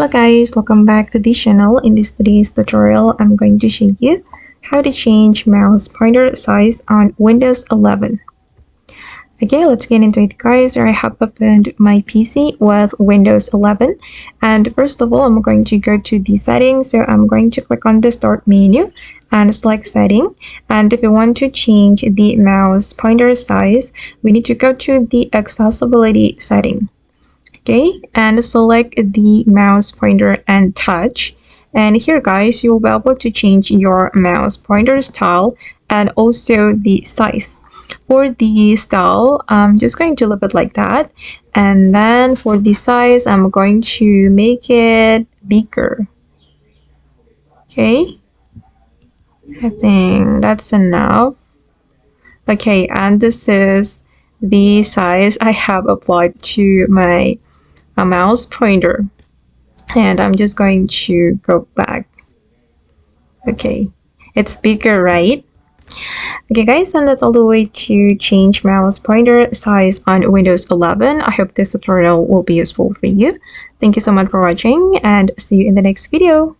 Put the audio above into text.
Hello guys, welcome back to the channel. In this today's tutorial, I'm going to show you how to change mouse pointer size on Windows 11. Okay, let's get into it guys. I have opened my PC with Windows 11, and first of all, I'm going to go to the settings. So I'm going to click on the start menu and select setting. And if you want to change the mouse pointer size, we need to go to the accessibility setting. Okay, and select the mouse pointer and touch, and here guys you'll be able to change your mouse pointer style and also the size. For the style, I'm just going to leave it like that, and then for the size I'm going to make it bigger. Okay, I think that's enough. Okay, and this is the size I have applied to my mouse pointer, and I'm just going to go back. Okay, it's bigger, right? Okay guys, and that's all the way to change mouse pointer size on Windows 11. I hope this tutorial will be useful for you. Thank you so much for watching, and see you in the next video.